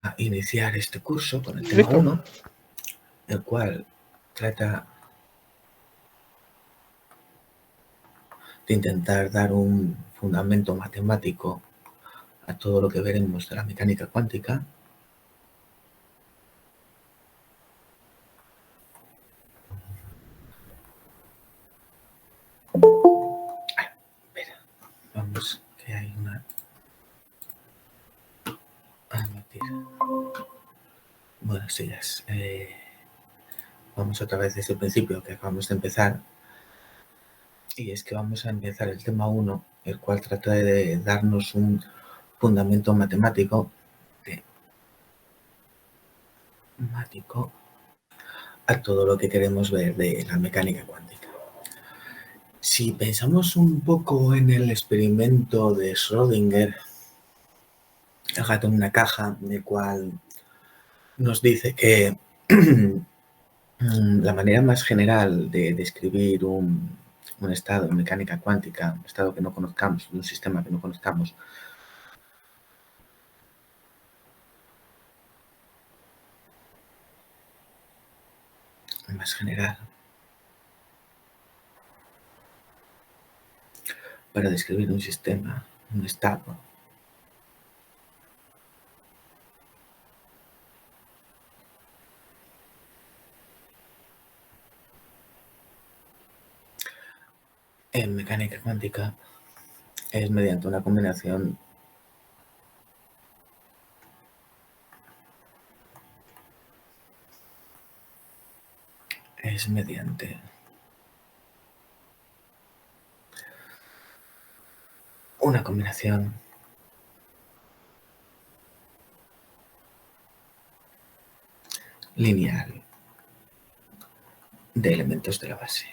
a iniciar este curso con el tema Listo. 1, el cual trata de intentar dar un fundamento matemático a todo lo que veremos de la mecánica cuántica. Espera, vamos, que hay una... mentira. Buenos días. Vamos otra vez desde el principio, que acabamos de empezar. Y es que vamos a empezar el tema 1, el cual trata de darnos un fundamento matemático a todo lo que queremos ver de la mecánica cuántica. Si pensamos un poco en el experimento de Schrödinger, el gato en una caja, el cual nos dice que la manera más general de describir un estado en mecánica cuántica, un estado que no conozcamos, un sistema que no conozcamos, más general, para describir un sistema, un estado, en mecánica cuántica es mediante una combinación una combinación lineal de elementos de la base.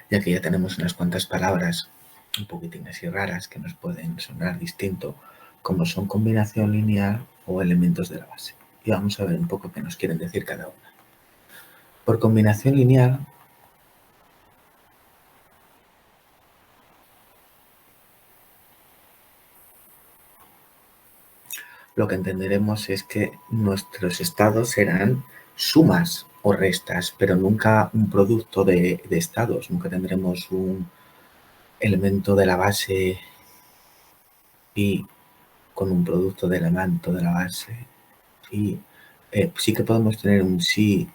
Y aquí ya tenemos unas cuantas palabras un poquitín así raras que nos pueden sonar distinto, como son combinación lineal o elementos de la base. Y vamos a ver un poco qué nos quieren decir cada una. Por combinación lineal, lo que entenderemos es que nuestros estados serán sumas o restas, pero nunca un producto de estados. Nunca tendremos un elemento de la base y con un producto de elemento de la base. Y sí que podemos tener un sí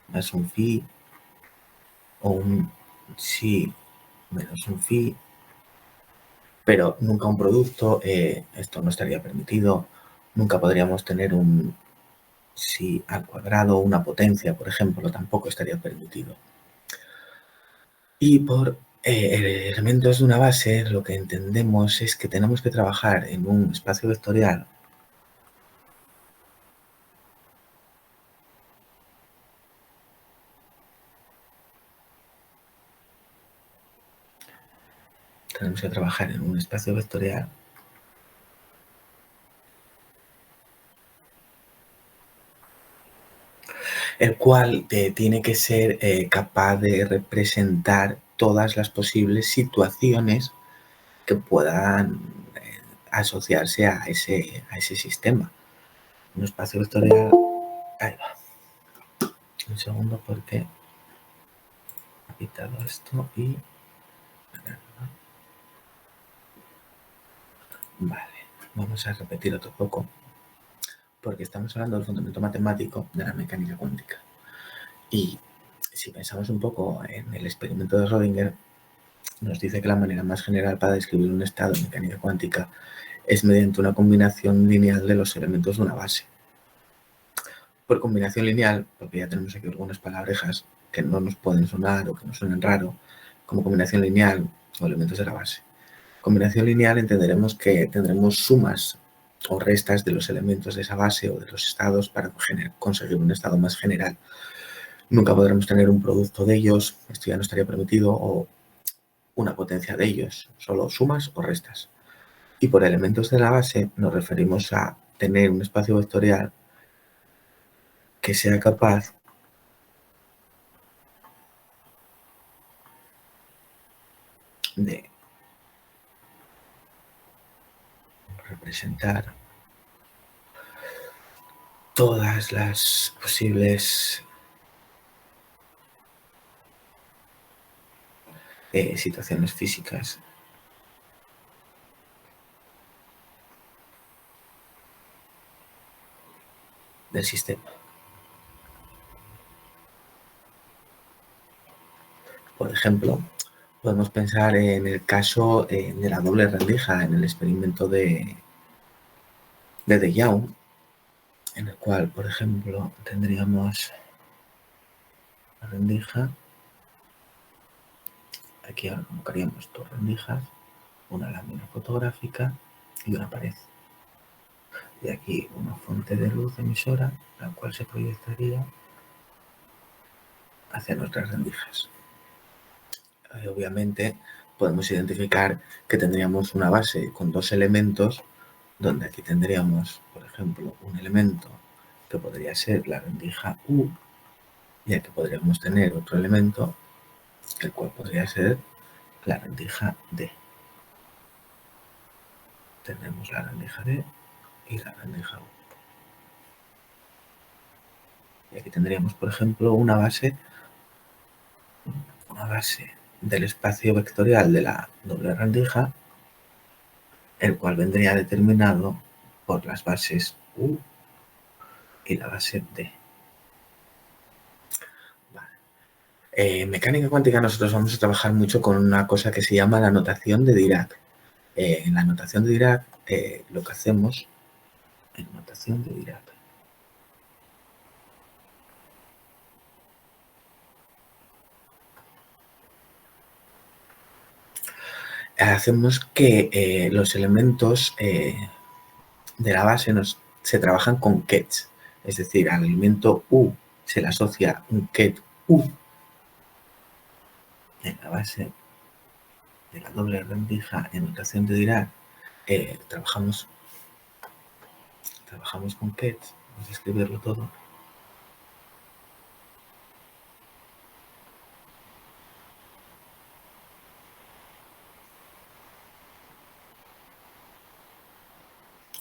más un phi o un sí menos un phi, pero nunca un producto. Esto no estaría permitido. Nunca podríamos tener un sí al cuadrado, una potencia, por ejemplo, tampoco estaría permitido. Y por elementos de una base, lo que entendemos es que tenemos que trabajar en un espacio vectorial el cual tiene que ser capaz de representar todas las posibles situaciones que puedan asociarse a ese sistema. Un espacio vectorial... Ahí va. Un segundo porque he quitado esto y... Vale, vamos a repetir otro poco porque estamos hablando del fundamento matemático de la mecánica cuántica. Y si pensamos un poco en el experimento de Schrödinger, nos dice que la manera más general para describir un estado en mecánica cuántica es mediante una combinación lineal de los elementos de una base. Por combinación lineal, porque ya tenemos aquí algunas palabrejas que no nos pueden sonar o que nos suenan raro, como combinación lineal o elementos de la base. Combinación lineal entenderemos que tendremos sumas o restas de los elementos de esa base o de los estados para conseguir un estado más general. Nunca podremos tener un producto de ellos, esto ya no estaría permitido, o una potencia de ellos, solo sumas o restas. Y por elementos de la base nos referimos a tener un espacio vectorial que sea capaz de representar todas las posibles situaciones físicas del sistema. Por ejemplo, podemos pensar en el caso de la doble rendija en el experimento de De Young, en el cual, por ejemplo, tendríamos la rendija. Aquí ahora colocaríamos dos rendijas, una lámina fotográfica y una pared. Y aquí una fuente de luz emisora, la cual se proyectaría hacia nuestras rendijas. Obviamente podemos identificar que tendríamos una base con dos elementos, donde aquí tendríamos, por ejemplo, un elemento que podría ser la rendija U, y aquí podríamos tener otro elemento, el cual podría ser la rendija D. Tenemos la rendija D y la rendija U. Y aquí tendríamos, por ejemplo, una base del espacio vectorial de la doble rendija, el cual vendría determinado por las bases U y la base D. Vale. En mecánica cuántica nosotros vamos a trabajar mucho con una cosa que se llama la notación de Dirac. En la notación de Dirac, lo que hacemos en notación de Dirac hacemos que los elementos de la base se trabajan con kets, es decir, al elemento U se le asocia un ket U en la base de la doble rendija en notación de Dirac. Trabajamos con kets, vamos a escribirlo todo.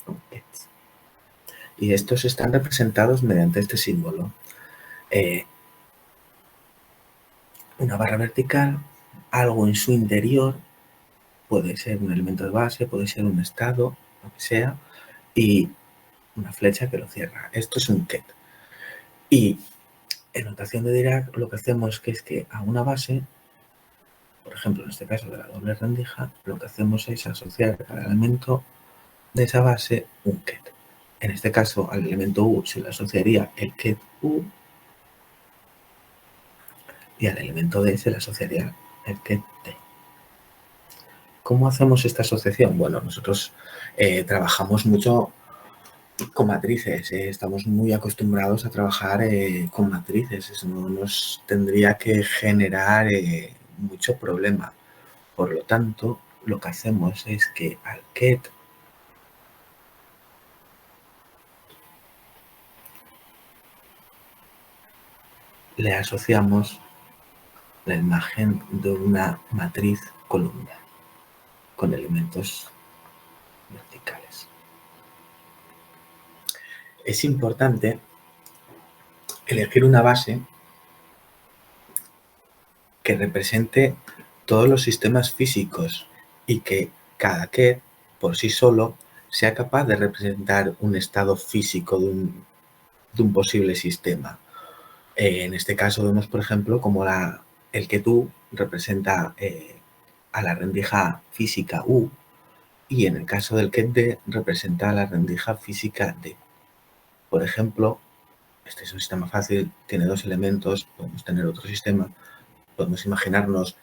Con kets. Y estos están representados mediante este símbolo. Una barra vertical, algo en su interior, puede ser un elemento de base, puede ser un estado, lo que sea, y una flecha que lo cierra. Esto es un ket. Y en notación de Dirac lo que hacemos es que a una base, por ejemplo en este caso de la doble rendija, lo que hacemos es asociar a cada elemento de esa base un ket. En este caso al elemento U se le asociaría el ket U y al elemento D se le asociaría el ket D. ¿Cómo hacemos esta asociación? Bueno, nosotros trabajamos mucho con matrices, estamos muy acostumbrados a trabajar con matrices, eso no nos tendría que generar mucho problema. Por lo tanto, lo que hacemos es que al ket le asociamos la imagen de una matriz columna con elementos verticales. Es importante elegir una base que represente todos los sistemas físicos y que cada ket por sí solo sea capaz de representar un estado físico de un posible sistema. En este caso vemos, por ejemplo, como el ket U representa a la rendija física U, y en el caso del ket D representa a la rendija física D. Por ejemplo, este es un sistema fácil, tiene dos elementos, podemos tener otro sistema, podemos imaginarnos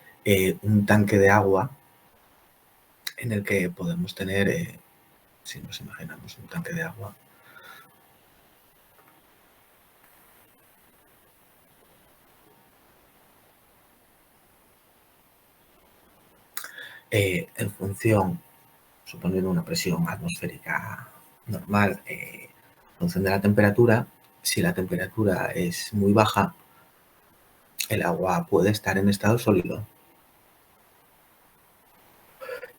un tanque de agua en el que podemos tener, si nos imaginamos un tanque de agua, en función, suponiendo una presión atmosférica normal, en función de la temperatura, si la temperatura es muy baja, el agua puede estar en estado sólido.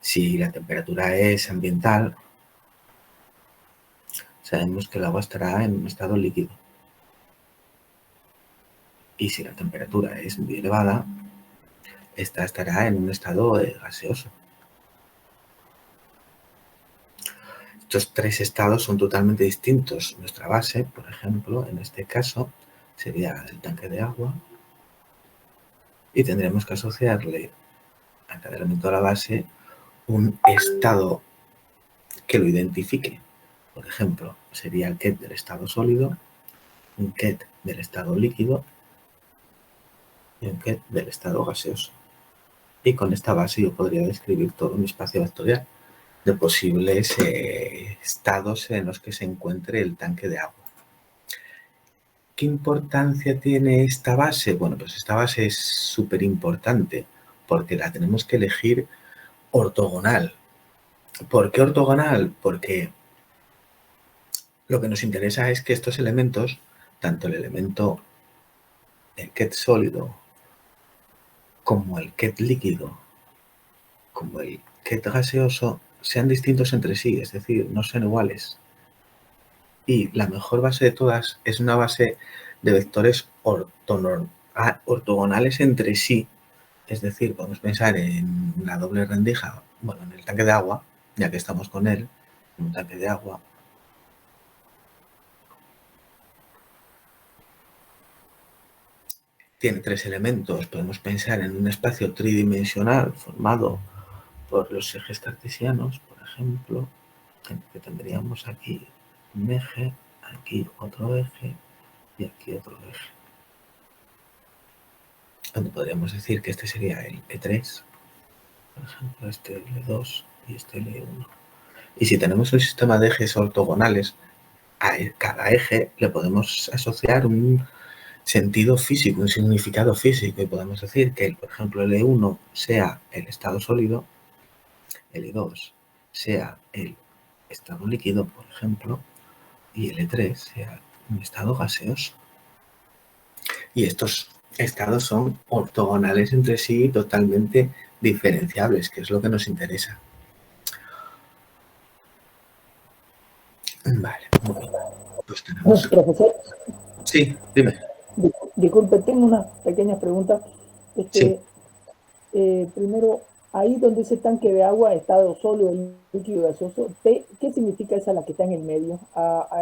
Si la temperatura es ambiental, sabemos que el agua estará en un estado líquido. Y si la temperatura es muy elevada, esta estará en un estado gaseoso. Estos tres estados son totalmente distintos. Nuestra base, por ejemplo, en este caso, sería el tanque de agua y tendremos que asociarle a cada elemento de la base un estado que lo identifique. Por ejemplo, sería el ket del estado sólido, un ket del estado líquido y un ket del estado gaseoso. Y con esta base yo podría describir todo mi espacio vectorial de posibles estados en los que se encuentre el tanque de agua. ¿Qué importancia tiene esta base? Bueno, pues esta base es súper importante porque la tenemos que elegir ortogonal. ¿Por qué ortogonal? Porque lo que nos interesa es que estos elementos, tanto el elemento el ket sólido como el ket líquido, como el ket gaseoso, sean distintos entre sí, es decir, no sean iguales. Y la mejor base de todas es una base de vectores ortogonales entre sí. Es decir, podemos pensar en la doble rendija, bueno, en el tanque de agua, ya que estamos con él, en un tanque de agua. Tiene tres elementos. Podemos pensar en un espacio tridimensional formado por los ejes cartesianos, por ejemplo, en el que tendríamos aquí un eje, aquí otro eje y aquí otro eje. Donde podríamos decir que este sería el E3, por ejemplo, este L2 y este L1. Y si tenemos un sistema de ejes ortogonales, a cada eje le podemos asociar un sentido físico, un significado físico, y podemos decir que, por ejemplo, el E1 sea el estado sólido, el E2 sea el estado líquido, por ejemplo, y el E3 sea un estado gaseoso. Y estos estados son ortogonales entre sí, totalmente diferenciables, que es lo que nos interesa. Vale, muy bien. Pues tenemos... Profesor, Sí, dime. disculpe, tengo unas pequeñas preguntas. Sí. Este, primero, ahí donde ese tanque de agua, estado sólido, líquido, gaseoso, ¿qué significa esa la que está en el medio?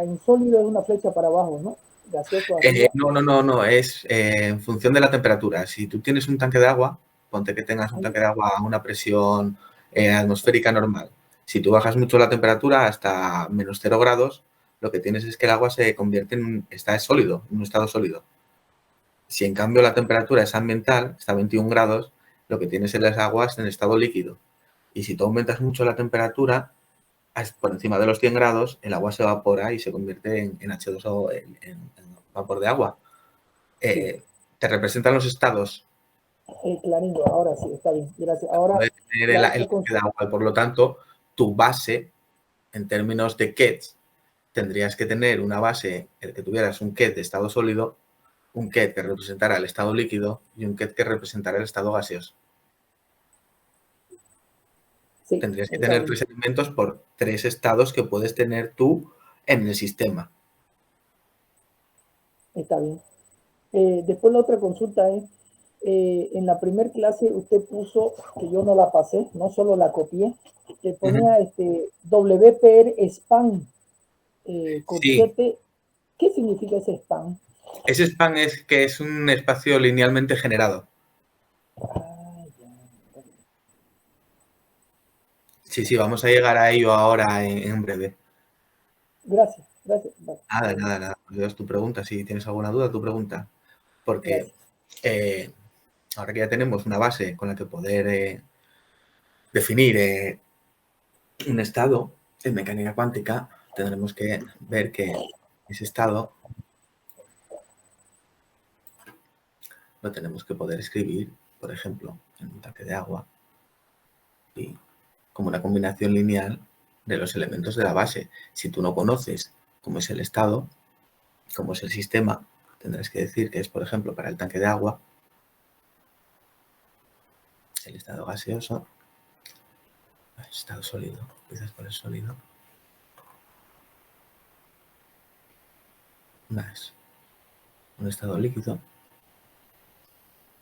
En sólido es una flecha para abajo, ¿no? Gaseoso arriba. No, es en función de la temperatura. Si tú tienes un tanque de agua, ponte que tengas un tanque de agua a una presión atmosférica normal. Si tú bajas mucho la temperatura hasta menos 0 grados, lo que tienes es que el agua se convierte en sólido, en un estado sólido. Si en cambio la temperatura es ambiental, está a 21 grados, lo que tienes en las aguas en estado líquido. Y si tú aumentas mucho la temperatura, por encima de los 100 grados, el agua se evapora y se convierte en H2O, en vapor de agua. Sí. Te representan los estados. Clarito, ahora sí, está bien, gracias. Ahora, Puede tener la el otra tanque de consulta. agua y por lo tanto, tu base, en términos de kets, tendrías que tener una base en la que tuvieras un ket de estado sólido, un ket que representara el estado líquido y un ket que representara el estado gaseoso. Sí, Tendrías que está tener bien, tres elementos por tres estados que puedes tener tú en el sistema. está bien. Después la otra consulta es, en la primer clase usted puso, que yo no la pasé, no solo la copié, que ponía WPR spam, Sí, corchete. ¿Qué significa ese spam? ese span es que es un espacio linealmente generado. Ah, ya. Sí, vamos a llegar a ello ahora en breve. Gracias, gracias. Está bien, Nada. Es tu pregunta. Si tienes alguna duda, tu pregunta. Porque gracias. ahora que ya tenemos una base con la que poder definir un estado en mecánica cuántica, tendremos que ver que ese estado lo tenemos que poder escribir, por ejemplo, en un tanque de agua y como una combinación lineal de los elementos de la base. Si tú no conoces cómo es el estado, cómo es el sistema, tendrás que decir que es, por ejemplo, para el tanque de agua, el estado gaseoso, estado sólido, empiezas por el sólido, más un estado líquido,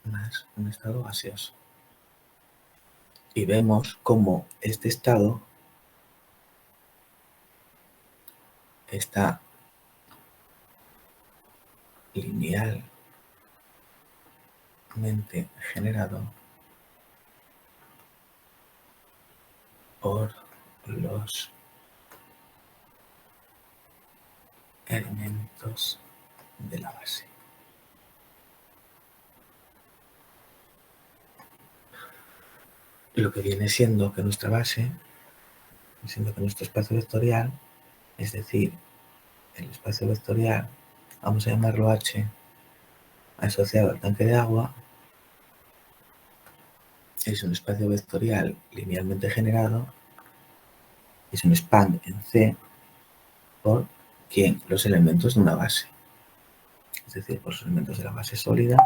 más un estado gaseoso. Y vemos cómo este estado está linealmente generado por los elementos de la base. Lo que viene siendo que nuestra base, siendo que nuestro espacio vectorial, es decir, el espacio vectorial, vamos a llamarlo H, asociado al tanque de agua, es un espacio vectorial linealmente generado, es un span en C por ¿quién? Los elementos de una base. Es decir, por los elementos de la base sólida,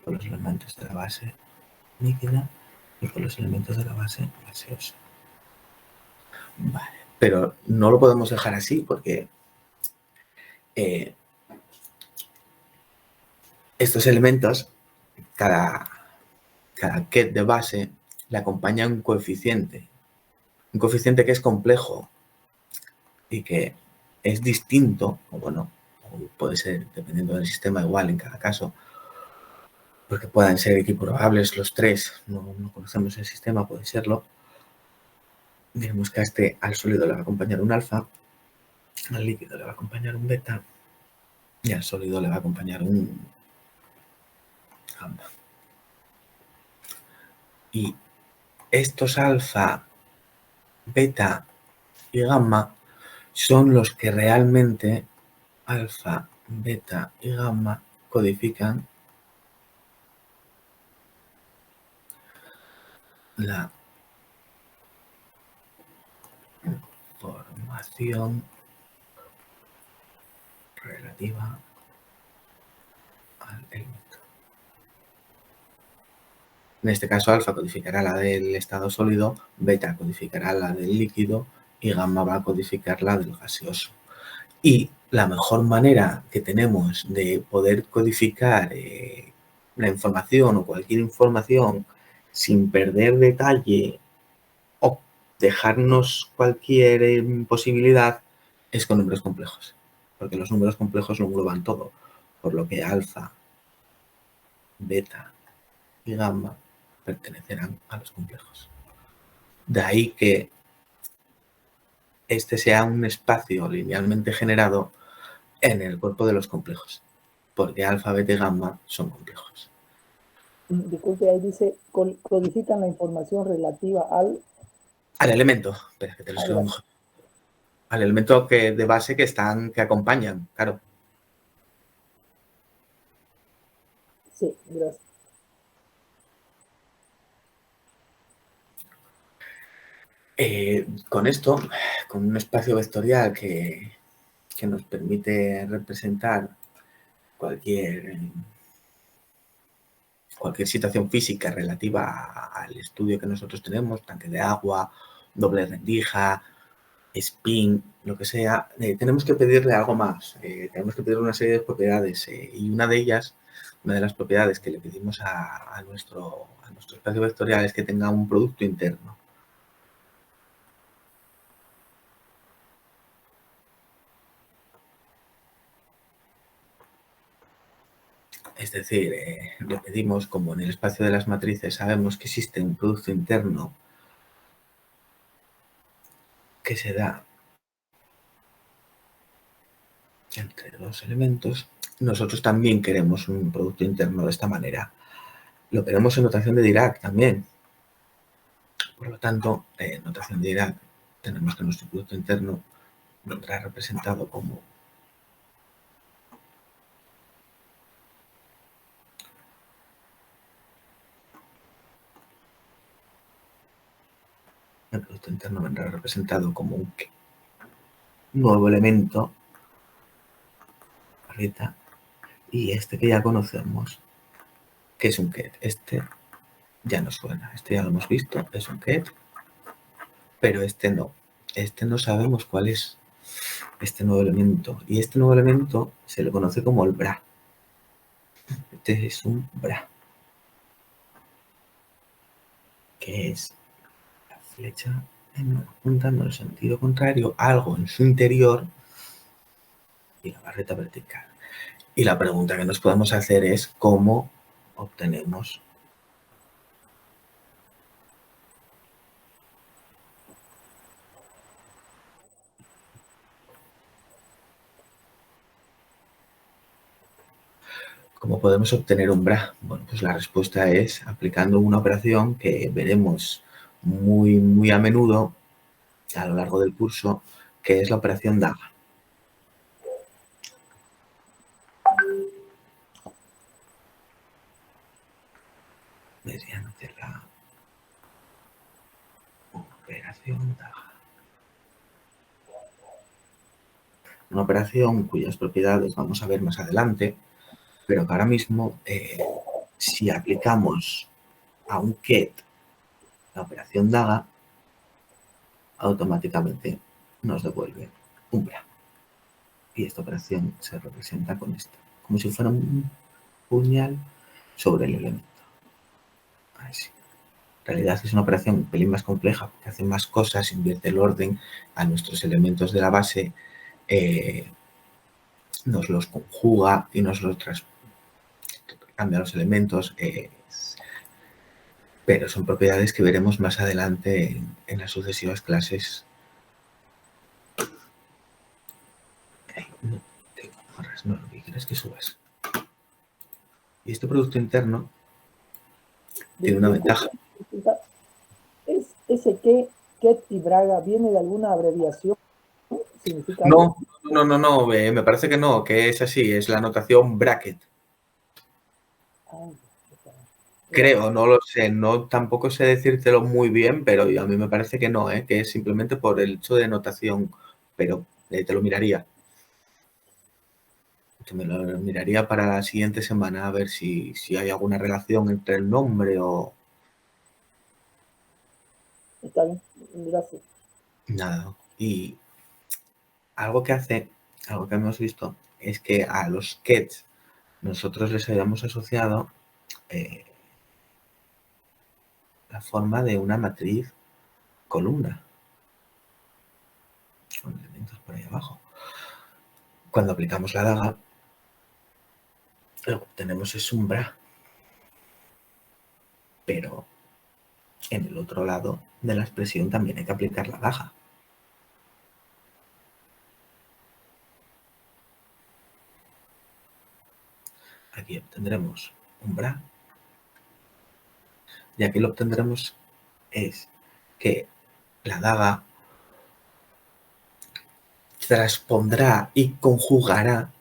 por los elementos de la base líquida y por los elementos de la base gaseosa. Vale, pero no lo podemos dejar así porque estos elementos, cada ket de base le acompaña un coeficiente que es complejo y que es distinto, o bueno, puede ser, dependiendo del sistema, igual en cada caso, porque puedan ser equiprobables los tres, no conocemos el sistema, puede serlo. Digamos que al sólido le va a acompañar un alfa, al líquido le va a acompañar un beta y al sólido le va a acompañar un gamma. Y estos alfa, beta y gamma son los que realmente alfa, beta y gamma codifican la información relativa al elemento. En este caso, alfa codificará la del estado sólido, beta codificará la del líquido y gamma va a codificar la del gaseoso. Y la mejor manera que tenemos de poder codificar la información o cualquier información sin perder detalle o dejarnos cualquier posibilidad es con números complejos, porque los números complejos lo engloban todo, por lo que alfa, beta y gamma pertenecerán a los complejos. De ahí que este sea un espacio linealmente generado en el cuerpo de los complejos, porque alfa, beta y gamma son complejos. Disculpe, ahí dice, codifican la información relativa al elemento, espera que te lo escribo mejor. Al elemento de base que acompañan, claro. Sí, gracias. Con esto, con un espacio vectorial que nos permite representar cualquier situación física relativa al estudio que nosotros tenemos, tanque de agua, doble rendija, spin, lo que sea, tenemos que pedirle algo más. Tenemos que pedirle una serie de propiedades y una de las propiedades que le pedimos a nuestro espacio vectorial es que tenga un producto interno. Es decir, le pedimos, como en el espacio de las matrices sabemos que existe un producto interno que se da entre dos elementos, nosotros también queremos un producto interno de esta manera. Lo queremos en notación de Dirac también. Por lo tanto, en notación de Dirac tenemos que nuestro producto interno vendrá representado como el producto interno vendrá representado como un nuevo elemento, beta, y este que ya conocemos, que es un ket. Este ya nos suena, este ya lo hemos visto, es un ket. pero este no. Este no sabemos cuál es este nuevo elemento. Y este nuevo elemento se le conoce como el bra. Este es un bra, que es la flecha apuntando en el sentido contrario, algo en su interior y la barreta vertical. Y la pregunta que nos podemos hacer es cómo obtenemos ¿Cómo podemos obtener un bra? Bueno, pues la respuesta es aplicando una operación que veremos muy a menudo a lo largo del curso, que es la operación daga. Mediante la operación daga. Una operación cuyas propiedades vamos a ver más adelante, pero que ahora mismo, si aplicamos a un ket la operación daga, automáticamente nos devuelve un bra. Y esta operación se representa con esto, como si fuera un puñal sobre el elemento. Así. En realidad es una operación un pelín más compleja, que hace más cosas, invierte el orden a nuestros elementos de la base, nos los conjuga y nos los cambia los elementos, pero son propiedades que veremos más adelante en las sucesivas clases. No tengo barras, no, lo que quieres que subas. Y este producto interno tiene una Disculpe, ventaja. ¿es ese que, ket y braga viene de alguna abreviación? ¿Significa algo? No, me parece que no, que es así, es la notación bracket. Ay, Creo, no lo sé, no tampoco sé decírtelo muy bien, pero a mí me parece que no, que es simplemente por el hecho de notación, pero te lo miraría. Me lo miraría para la siguiente semana a ver si hay alguna relación entre el nombre o está bien, gracias. nada. Y algo que hace, algo que hemos visto, es que a los kets nosotros les hayamos asociado la forma de una matriz columna, con elementos por ahí abajo. Cuando aplicamos la daga, lo que obtenemos es un bra, pero en el otro lado de la expresión también hay que aplicar la daga. Aquí obtendremos un bra, y aquí lo obtendremos es que la daga transpondrá y conjugará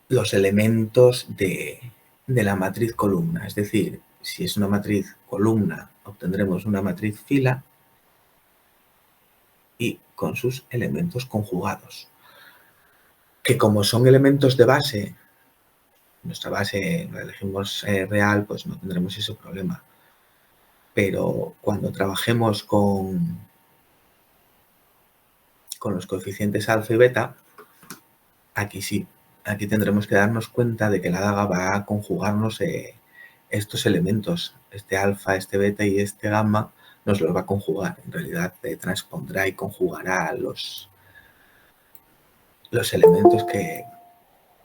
los elementos de la matriz columna. Es decir, si es una matriz columna, obtendremos una matriz fila y con sus elementos conjugados. Que como son elementos de base, nuestra base la elegimos real, pues no tendremos ese problema. Pero cuando trabajemos con los coeficientes alfa y beta, aquí sí, aquí tendremos que darnos cuenta de que la daga va a conjugarnos estos elementos, este alfa, este beta y este gamma, nos los va a conjugar. En realidad transpondrá y conjugará los elementos que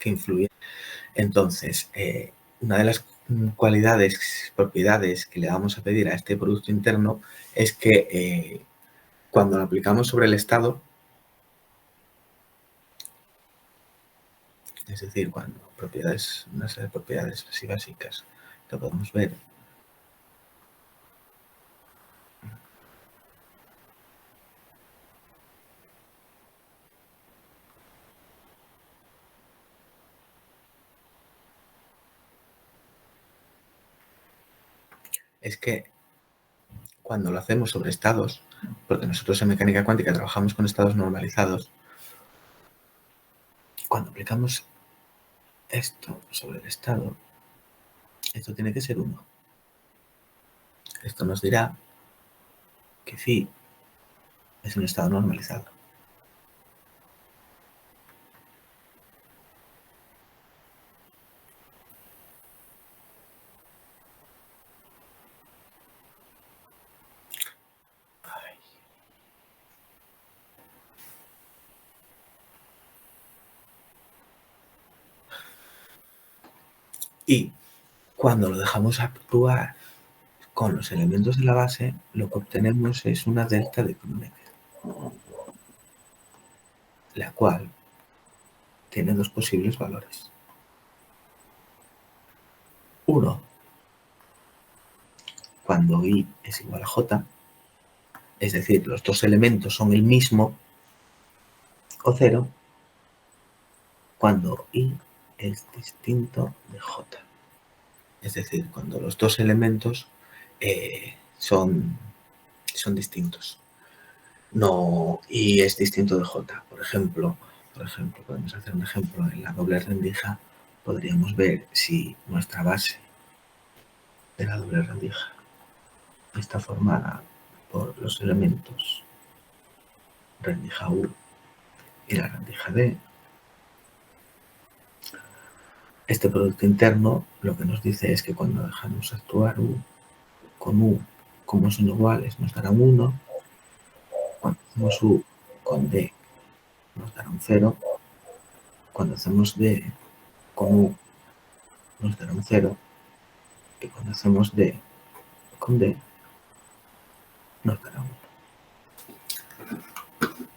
influyen. Entonces, una de las cualidades, propiedades que le vamos a pedir a este producto interno es que cuando lo aplicamos sobre el estado, es decir, cuando propiedades, una serie de propiedades así básicas que podemos ver, es que cuando lo hacemos sobre estados, porque nosotros en mecánica cuántica trabajamos con estados normalizados, cuando aplicamos esto sobre el estado, esto tiene que ser 1. Esto nos dirá que phi es un estado normalizado. Y cuando lo dejamos actuar con los elementos de la base, lo que obtenemos es una delta de Kronecker, la cual tiene dos posibles valores. Uno, cuando i es igual a j, es decir, los dos elementos son el mismo, o 0, cuando i es distinto de j. Es decir, cuando los dos elementos son distintos. No, y es distinto de j. Por ejemplo, podemos hacer un ejemplo en la doble rendija. Podríamos ver si nuestra base de la doble rendija está formada por los elementos rendija U y la rendija D. Este producto interno lo que nos dice es que cuando dejamos actuar U con U, como son iguales, nos dará un 1. Cuando hacemos U con D, nos dará un 0. Cuando hacemos D con U, nos dará un 0. Y cuando hacemos D con D, nos dará 1.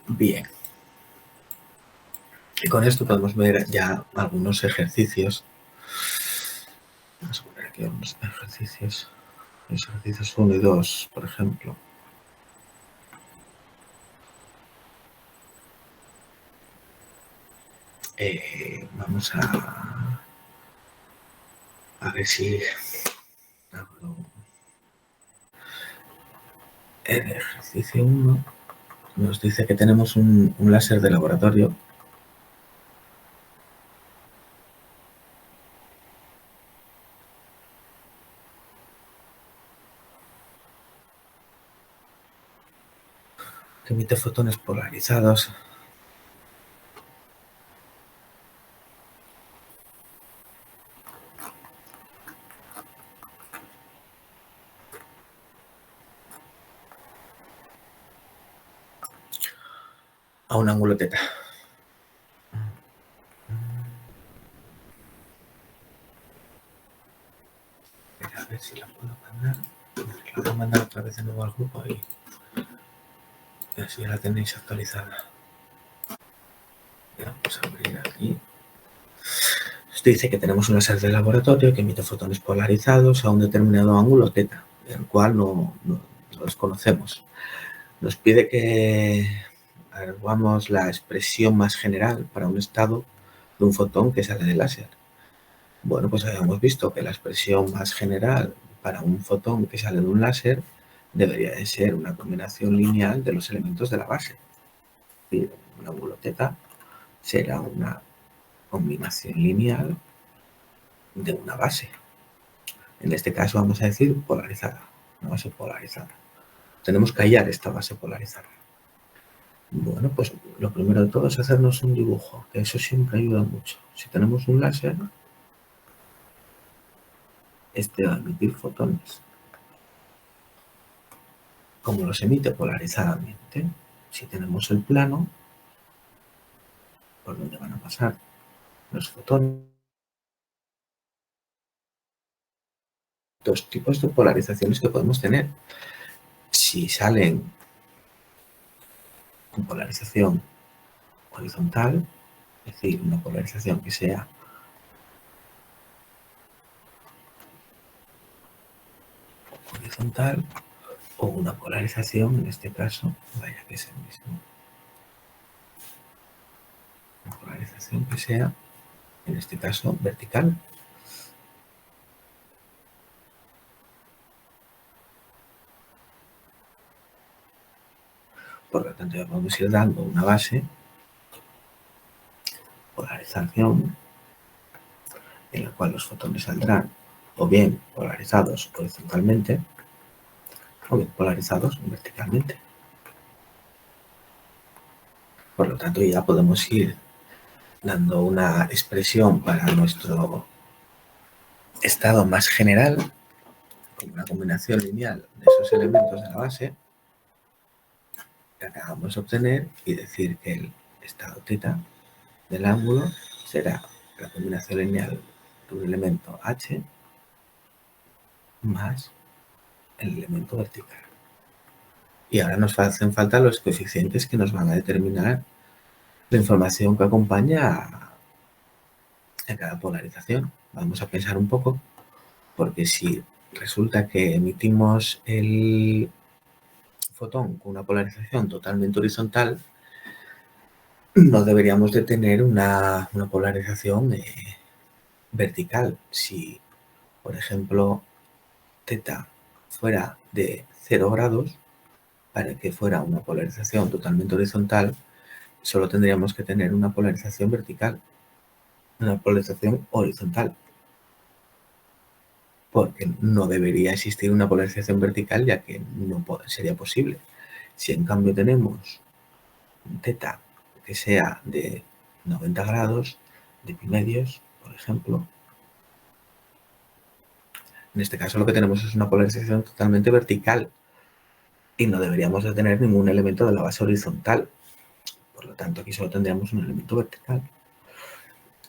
Bien. Y con esto podemos ver ya algunos ejercicios. Vamos a poner aquí algunos ejercicios. Los ejercicios 1 y 2, por ejemplo. Vamos a ver si abro el ejercicio 1. Nos dice que tenemos un láser de laboratorio que emite fotones polarizados a un ángulo teta. A ver si la puedo mandar. La voy a mandar otra vez de nuevo al grupo y así ya la tenéis actualizada. Vamos a abrir aquí. Nos dice que tenemos un láser de laboratorio que emite fotones polarizados a un determinado ángulo teta, el cual no los conocemos. Nos pide que hagamos la expresión más general para un estado de un fotón que sale del láser. Bueno, pues habíamos visto que la expresión más general para un fotón que sale de un láser debería de ser una combinación lineal de los elementos de la base. Es decir, un ángulo teta será una combinación lineal de una base. En este caso vamos a decir polarizada, una base polarizada. Tenemos que hallar esta base polarizada. Bueno, pues lo primero de todo es hacernos un dibujo, que eso siempre ayuda mucho. Si tenemos un láser, este va a emitir fotones. Como los emite polarizadamente, si tenemos el plano, por donde van a pasar los fotones, dos tipos de polarizaciones que podemos tener. Si salen con polarización horizontal, es decir, una polarización que sea horizontal, o una polarización, en este caso, vaya que es el mismo, una polarización que sea, en este caso, vertical. Por lo tanto, ya podemos ir dando una base, polarización, en la cual los fotones saldrán o bien polarizados horizontalmente, o bien polarizados verticalmente. Por lo tanto, ya podemos ir dando una expresión para nuestro estado más general, como una combinación lineal de esos elementos de la base que acabamos de obtener, y decir que el estado θ del ángulo será la combinación lineal de un elemento h más el elemento vertical. Y ahora nos hacen falta los coeficientes que nos van a determinar la información que acompaña a cada polarización. Vamos a pensar un poco, porque si resulta que emitimos el fotón con una polarización totalmente horizontal, no deberíamos de tener una polarización vertical. Si, por ejemplo, θ fuera de 0 grados, para que fuera una polarización totalmente horizontal, solo tendríamos que tener una polarización vertical, una polarización horizontal, porque no debería existir una polarización vertical, ya que no sería posible. Si en cambio tenemos θ que sea de 90 grados, de pi medios, por ejemplo, en este caso lo que tenemos es una polarización totalmente vertical y no deberíamos de tener ningún elemento de la base horizontal. Por lo tanto, aquí solo tendríamos un elemento vertical.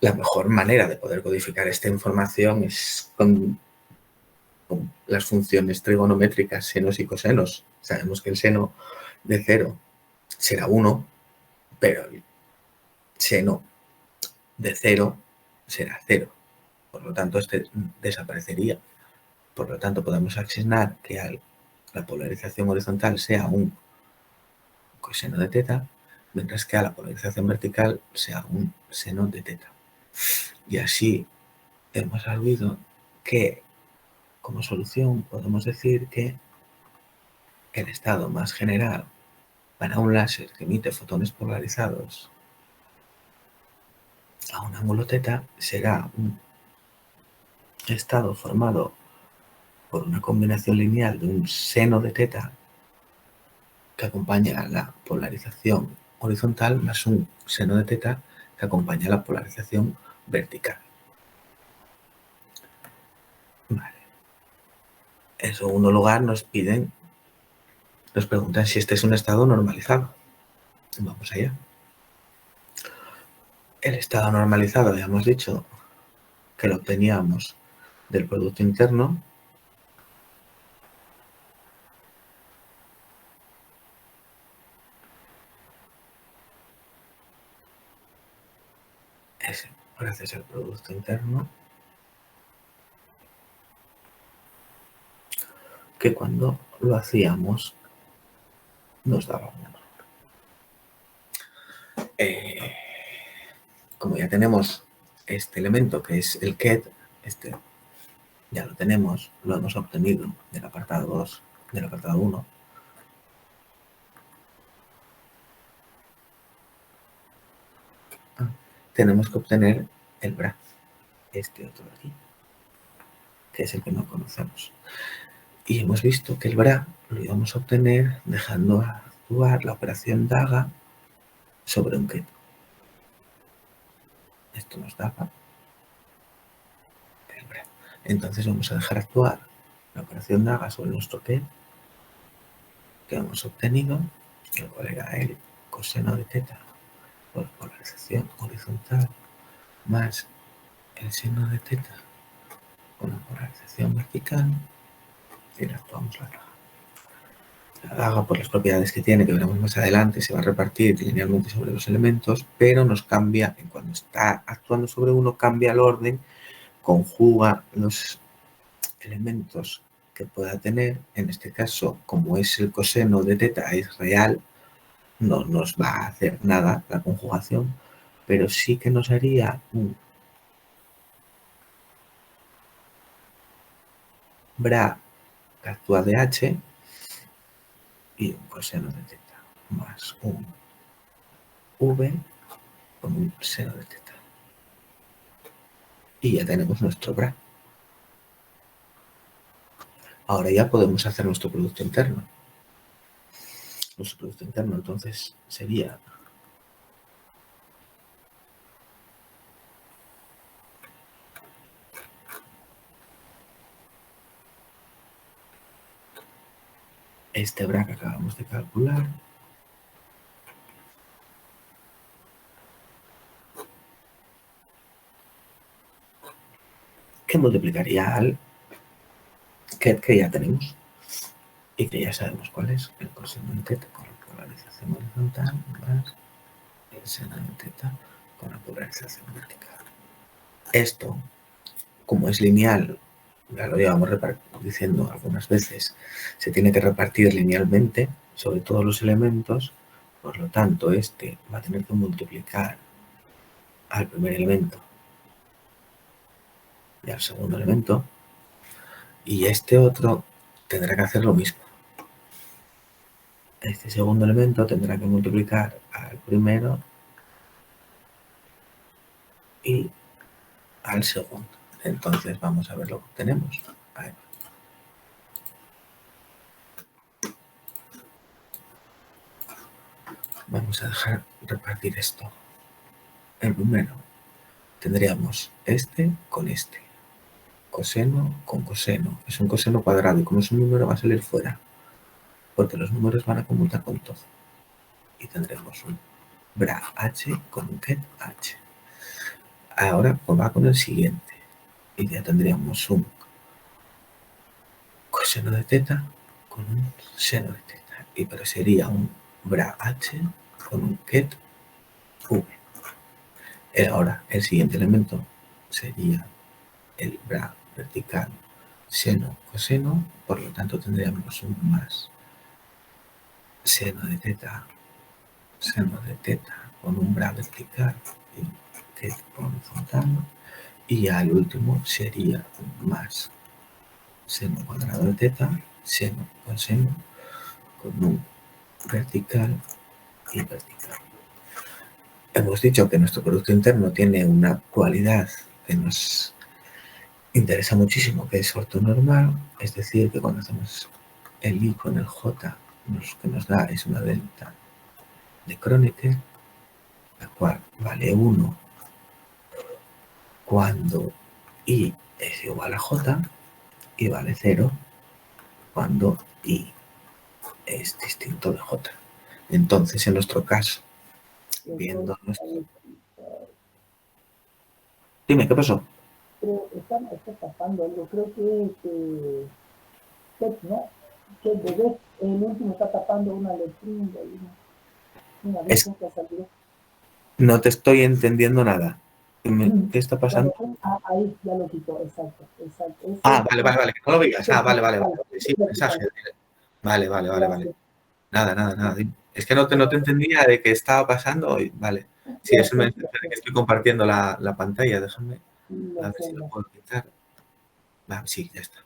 La mejor manera de poder codificar esta información es con las funciones trigonométricas senos y cosenos. Sabemos que el seno de 0 será 1, pero el seno de 0 será 0. Por lo tanto, este desaparecería. Por lo tanto, podemos asignar que la polarización horizontal sea un coseno de θ, mientras que a la polarización vertical sea un seno de θ. Y así hemos sabido que, como solución, podemos decir que el estado más general para un láser que emite fotones polarizados a un ángulo θ será un estado formado por una combinación lineal de un seno de θ que acompaña a la polarización horizontal más un seno de θ que acompaña a la polarización vertical. Vale. En segundo lugar, nos preguntan si este es un estado normalizado. Vamos allá. El estado normalizado, ya hemos dicho que lo obteníamos del producto interno. Gracias al producto interno, que cuando lo hacíamos nos daba 1. Como ya tenemos este elemento que es el ket, ya lo tenemos, lo hemos obtenido del apartado 2, del apartado 1. Tenemos que obtener el bra, este otro de aquí, que es el que no conocemos. Y hemos visto que el bra lo íbamos a obtener dejando actuar la operación daga sobre un ket. Esto nos daba el bra. Entonces vamos a dejar actuar la operación daga sobre nuestro ket que hemos obtenido, que cual era el coseno de θ por polarización horizontal más el seno de θ con la polarización vertical, y le actuamos la daga. La daga, por las propiedades que tiene, que veremos más adelante, se va a repartir linealmente sobre los elementos, pero nos cambia, cuando está actuando sobre uno, cambia el orden, conjuga los elementos que pueda tener. En este caso, como es el coseno de θ, es real, no nos va a hacer nada la conjugación, pero sí que nos haría un bra que actúa de h y un coseno de θ más un v con un seno de θ. Y ya tenemos nuestro bra. Ahora ya podemos hacer nuestro producto interno. Nuestro producto interno entonces sería este BRA que acabamos de calcular, que multiplicaría al que ya tenemos y que ya sabemos cuál es el coseno de teta con la polarización horizontal más el seno de teta con la polarización vertical. Esto, como es lineal, ya lo llevamos diciendo algunas veces, se tiene que repartir linealmente sobre todos los elementos, por lo tanto este va a tener que multiplicar al primer elemento y al segundo elemento, y este otro tendrá que hacer lo mismo. Este segundo elemento tendrá que multiplicar al primero y al segundo. Entonces vamos a ver lo que tenemos. Ahí. Vamos a dejar repartir esto. El primero tendríamos este con este. Coseno con coseno. Es un coseno cuadrado y como es un número va a salir fuera. Porque los números van a conmutar con todo. Y tendremos un bra h con un ket h. Ahora pues va con el siguiente. Y ya tendríamos un coseno de teta con un seno de teta. Y pero sería un bra h con un ket v. Ahora el siguiente elemento sería el bra vertical seno coseno, por lo tanto tendríamos un más seno de teta con un bra vertical y ket horizontal, y al último sería un más seno cuadrado de teta, seno coseno con un vertical y vertical. Hemos dicho que nuestro producto interno tiene una cualidad que nos interesa muchísimo, que es ortonormal, es decir, que cuando hacemos el I con el J, lo que nos da es una delta de Kronecker, la cual vale 1 cuando I es igual a J y vale 0 cuando I es distinto de J. Entonces, en nuestro caso, viendo nuestro... Dime, ¿qué pasó? Pero está tapando algo, creo que ¿no? Que el bebé, el último está tapando una letrina y una aviso que ha salido. No te estoy entendiendo nada. ¿Qué está pasando? Ahí ya lo quitó, exacto. Vale, que no lo veías. Vale. Sí, mensaje. Vale. Nada. Es que no te entendía de qué estaba pasando. Vale. Sí, es un mensaje que estoy compartiendo la pantalla. Déjame a ver si lo puedo quitar. Vale, sí, ya está.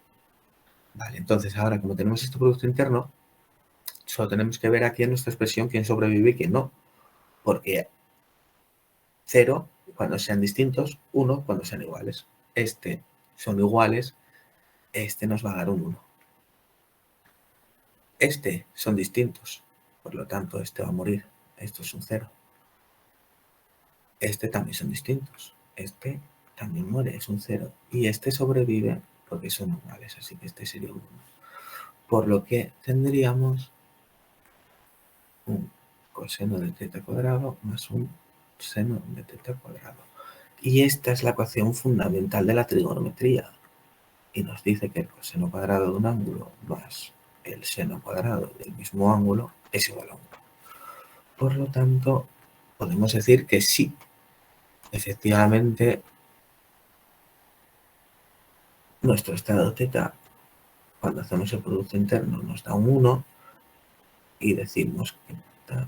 Vale, entonces ahora como tenemos este producto interno, solo tenemos que ver aquí en nuestra expresión quién sobrevive y quién no. Porque 0 cuando sean distintos, 1 cuando sean iguales. Este son iguales, este nos va a dar un 1. Este son distintos, por lo tanto este va a morir, esto es un 0. Este también son distintos, este también muere, es un 0. Y este sobrevive porque son iguales, así que este sería un 1. Por lo que tendríamos un coseno de teta cuadrado más un seno de teta cuadrado. Y esta es la ecuación fundamental de la trigonometría. Y nos dice que el coseno cuadrado de un ángulo más el seno cuadrado del mismo ángulo es igual a 1. Por lo tanto, podemos decir que sí, efectivamente, nuestro estado θ, cuando hacemos el producto interno, nos da un 1 y decimos que θ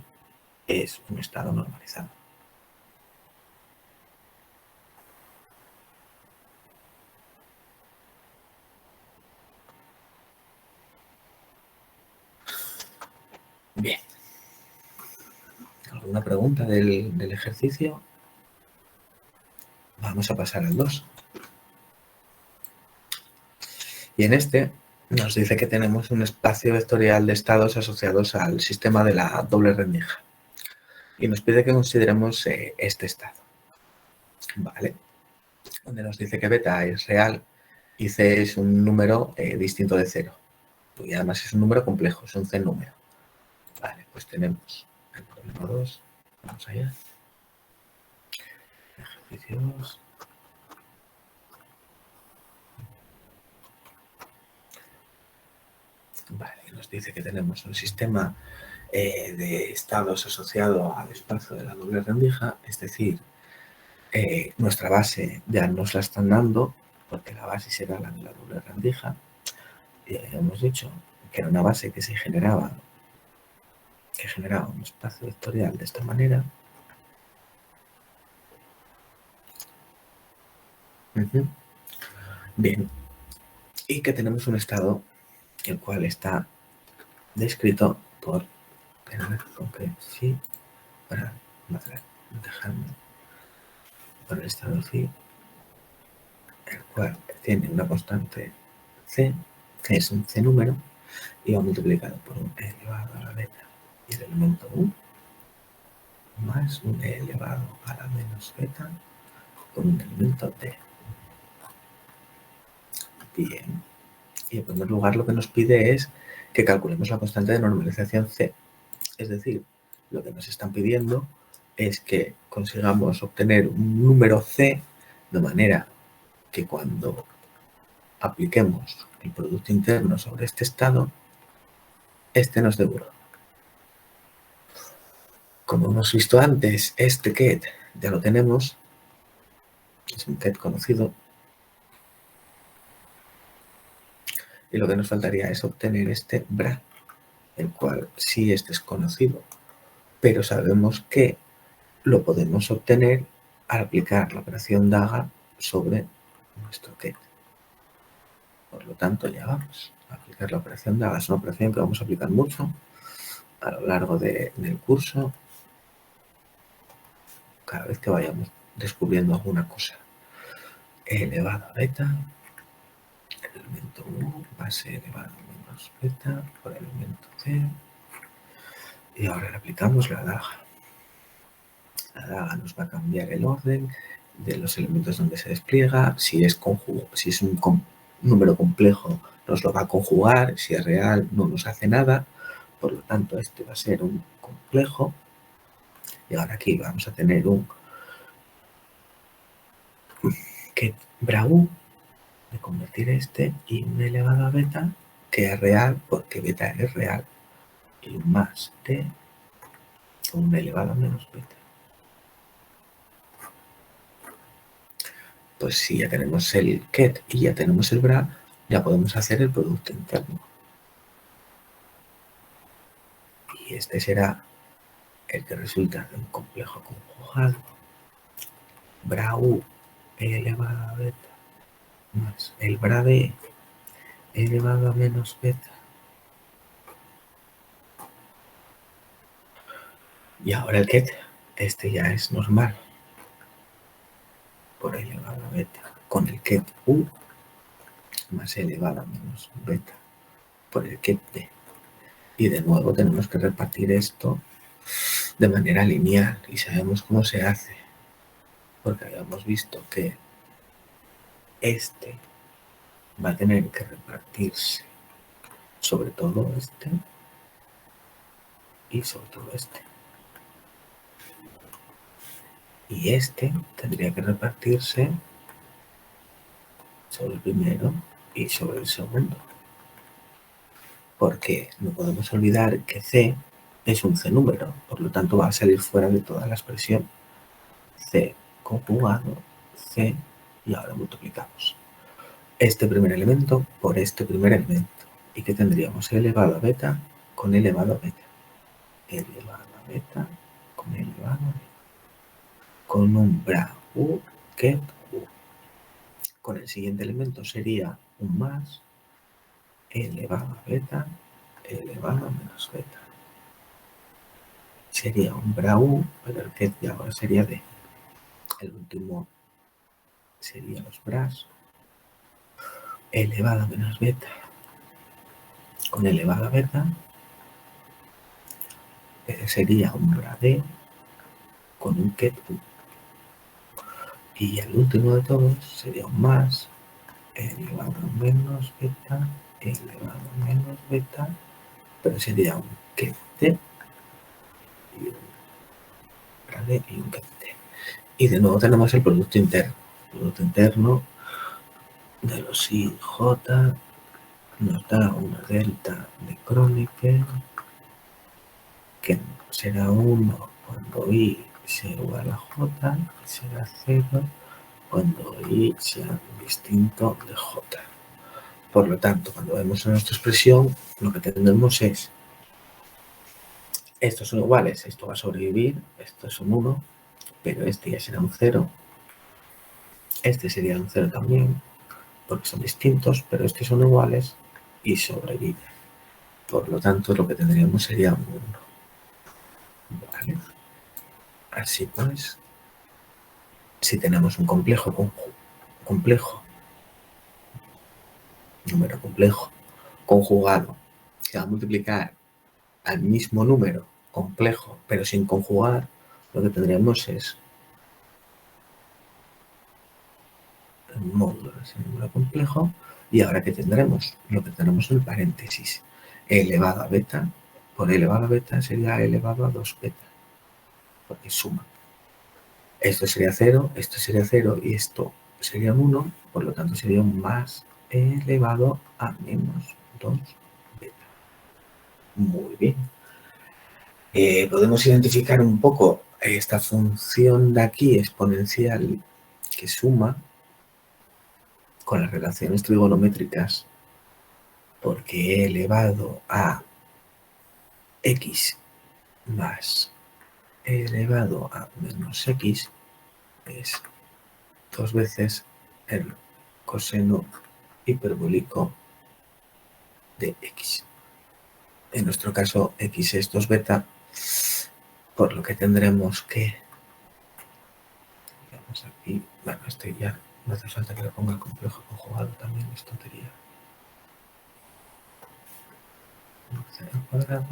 es un estado normalizado. Bien. ¿Alguna pregunta del ejercicio? Vamos a pasar al 2. Y en este nos dice que tenemos un espacio vectorial de estados asociados al sistema de la doble rendija. Y nos pide que consideremos este estado. Vale. Donde nos dice que beta es real y c es un número distinto de 0. Y además es un número complejo, es un c número. Vale, pues tenemos el problema 2. Vamos allá. Ejercicios. Vale, nos dice que tenemos un sistema de estados asociado al espacio de la doble rendija, es decir, nuestra base ya nos la están dando, porque la base será la de la doble rendija. Y hemos dicho que era una base que generaba un espacio vectorial de esta manera. Bien, y que tenemos un estado el cual está descrito por, aunque sí, para dejarme por el estado phi, el cual tiene una constante c, que es un c número, y va multiplicado por un e elevado a la beta y el elemento u, más un e elevado a la menos beta por un elemento d. Bien. Y en primer lugar lo que nos pide es que calculemos la constante de normalización c. Es decir, lo que nos están pidiendo es que consigamos obtener un número c de manera que cuando apliquemos el producto interno sobre este estado, este nos dé 1. Como hemos visto antes, este ket ya lo tenemos, es un ket conocido, y lo que nos faltaría es obtener este bra, el cual sí es desconocido, pero sabemos que lo podemos obtener al aplicar la operación DAGA sobre nuestro ket. Por lo tanto, ya vamos a aplicar la operación DAGA. Es una operación que vamos a aplicar mucho a lo largo del curso, cada vez que vayamos descubriendo alguna cosa. E elevado a beta, el elemento u, base elevado a menos beta por el elemento c. Y ahora le aplicamos la DAGA. La DAGA nos va a cambiar el orden de los elementos donde se despliega. Si es un número complejo, nos lo va a conjugar. Si es real, no nos hace nada. Por lo tanto, este va a ser un complejo. Y ahora aquí vamos a tener un ket bra u, de convertir este, y un elevado a beta, que es real porque beta es real, y un más t, un elevado a menos beta. Pues si ya tenemos el ket y ya tenemos el bra, ya podemos hacer el producto interno. Y este será el que resulta de un complejo conjugado, bra u elevado a beta, más el bra d elevado a menos beta. Y ahora el ket, este ya es normal, por elevado a beta, con el ket u más elevado a menos beta por el ket d. Y de nuevo tenemos que repartir esto de manera lineal y sabemos cómo se hace, porque habíamos visto que este va a tener que repartirse sobre todo este y sobre todo este. Y este tendría que repartirse sobre el primero y sobre el segundo. Porque no podemos olvidar que C es un C número, por lo tanto va a salir fuera de toda la expresión. C conjugado, C, y ahora multiplicamos este primer elemento por este primer elemento. ¿Y qué tendríamos? Elevado a beta con elevado a beta. Elevado a beta con elevado a beta. Con un bra u ket u. Con el siguiente elemento sería un más elevado a beta elevado a menos beta. Sería un bra u, pero el ket ya ahora sería d. El último sería los bras elevado a menos beta con elevado a beta sería un brad con un ket u. Y el último de todos sería un más elevado a menos beta elevado a menos beta, pero sería un ket t y un brad y un ket t. Y de nuevo tenemos el producto interno. El producto interno de los I, J nos da una delta de Kronecker que será 1 cuando I sea igual a J y será 0 cuando I sea distinto de J. Por lo tanto, cuando vemos en nuestra expresión, lo que tendremos es estos son iguales, esto va a sobrevivir, estos son 1, pero este ya será un 0, este sería un 0 también, porque son distintos, pero estos son iguales y sobreviven. Por lo tanto, lo que tendríamos sería un 1. ¿Vale? Así pues, si tenemos un número complejo, conjugado, que va a multiplicar al mismo número complejo, pero sin conjugar, lo que tendríamos es el módulo de ese número complejo. Y ahora, ¿qué tendremos? Lo que tenemos en el paréntesis, e elevado a beta, por e elevado a beta sería e elevado a 2 beta, porque suma. Esto sería 0 y esto sería 1, por lo tanto sería un más e elevado a menos 2 beta. Muy bien. Podemos identificar un poco esta función de aquí exponencial que suma con las relaciones trigonométricas, porque e elevado a x más e elevado a menos x es 2 veces el coseno hiperbólico de x. En nuestro caso, x es 2 beta, por lo que tendremos que, digamos aquí, bueno, este ya no hace falta que lo ponga el complejo conjugado, también es tontería. Al cuadrado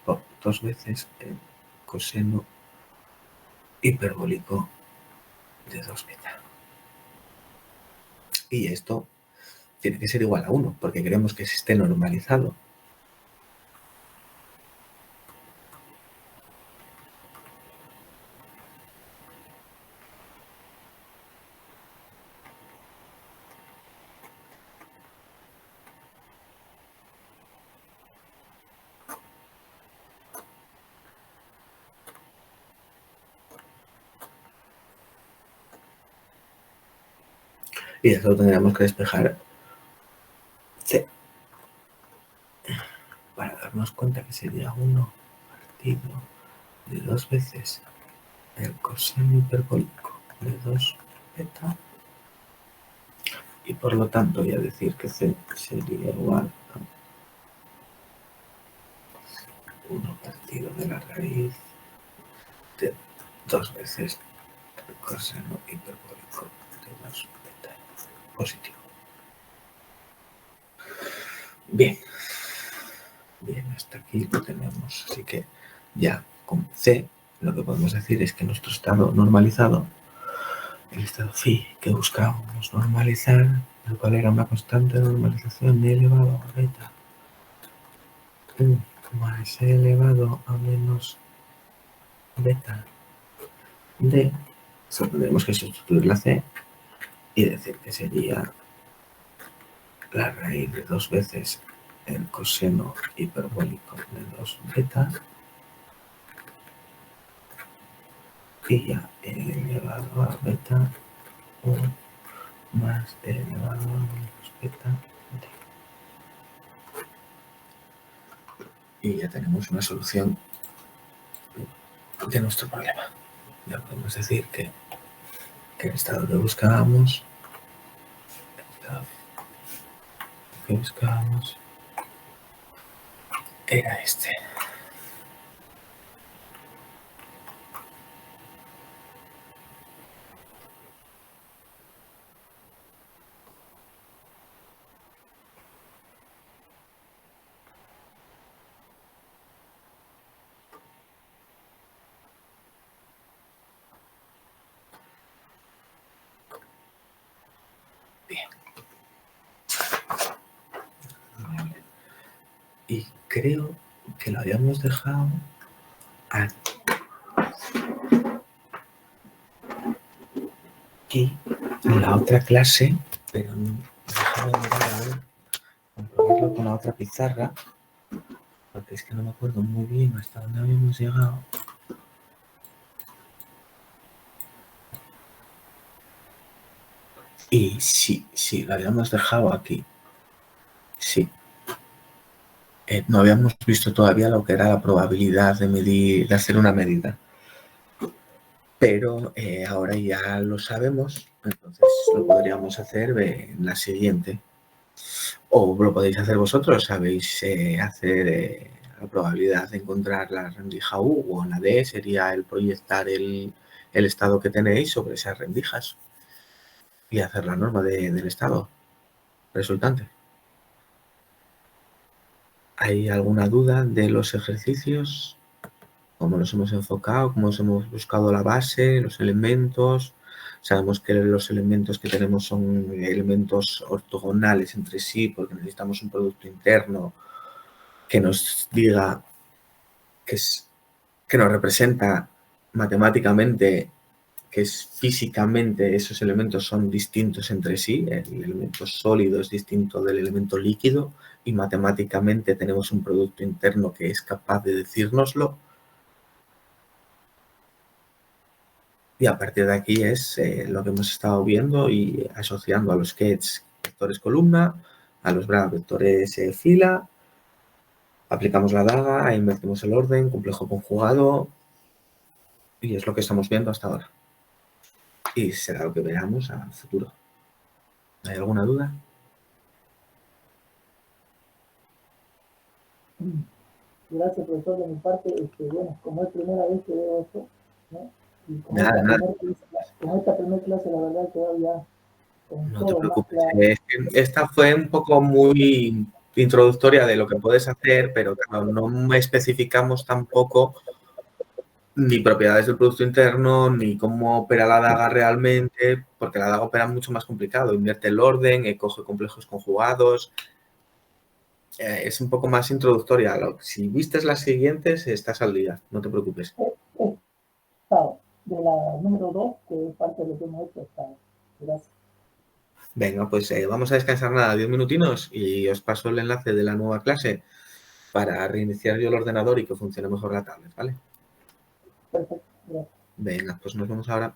por 2 veces el coseno hiperbólico de 2 beta. Y esto tiene que ser igual a 1, porque queremos que se esté normalizado. Y eso lo tendríamos que despejar C, para darnos cuenta que sería 1 partido de 2 veces el coseno hiperbólico de 2 beta, y por lo tanto voy a decir que C sería igual a 1 partido de la raíz de 2 veces el coseno hiperbólico de 2 beta positivo. Bien, hasta aquí lo tenemos. Así que ya con C lo que podemos decir es que nuestro estado normalizado, el estado phi que buscábamos normalizar, el cual era una constante de normalización de elevado a beta más e elevado a menos beta de, solo tendremos que sustituir la C y decir que sería la raíz de 2 veces el coseno hiperbólico de 2 beta y ya e elevado a beta 1 más e elevado a menos beta d. Y ya tenemos una solución de nuestro problema. Ya podemos decir que el estado que buscábamos, era este. Y creo que lo habíamos dejado aquí en la otra clase, pero déjame mirar a ver, comprobarlo con la otra pizarra, porque es que no me acuerdo muy bien hasta dónde habíamos llegado. Y sí, lo habíamos dejado aquí. Sí. No habíamos visto todavía lo que era la probabilidad de medir, de hacer una medida. Pero ahora ya lo sabemos, entonces lo podríamos hacer en la siguiente. O lo podéis hacer vosotros, sabéis hacer la probabilidad de encontrar la rendija U, o la D sería el proyectar el estado que tenéis sobre esas rendijas y hacer la norma del estado resultante. ¿Hay alguna duda de los ejercicios? ¿Cómo los hemos enfocado? ¿Cómo os hemos buscado la base, los elementos? Sabemos que los elementos que tenemos son elementos ortogonales entre sí porque necesitamos un producto interno que nos diga que nos representa matemáticamente que físicamente esos elementos son distintos entre sí, el elemento sólido es distinto del elemento líquido y matemáticamente tenemos un producto interno que es capaz de decírnoslo. Y a partir de aquí es lo que hemos estado viendo y asociando a los sketch vectores columna, a los bra vectores fila, aplicamos la daga, invertimos el orden, complejo conjugado, y es lo que estamos viendo hasta ahora. Y será lo que veamos a futuro. ¿Hay alguna duda? Gracias, profesor, de mi parte. Bueno, como es primera vez que veo esto, ¿no? Y con Nada, nada. esta primera clase, la verdad, quedó ya con No te todo más preocupes. claro. Esta fue un poco muy introductoria de lo que puedes hacer, pero claro, no especificamos tampoco ni propiedades del producto interno, ni cómo opera la daga realmente, porque la daga opera mucho más complicado. Invierte el orden, coge complejos conjugados. Es un poco más introductoria. Si vistes las siguientes, estás al día, no te preocupes. De la número 2, que es parte de lo que hemos hecho, está. Gracias. Venga, pues vamos a descansar nada, 10 minutinos y os paso el enlace de la nueva clase para reiniciar yo el ordenador y que funcione mejor la tablet, ¿vale? Perfecto, gracias. Venga, pues nos vemos ahora.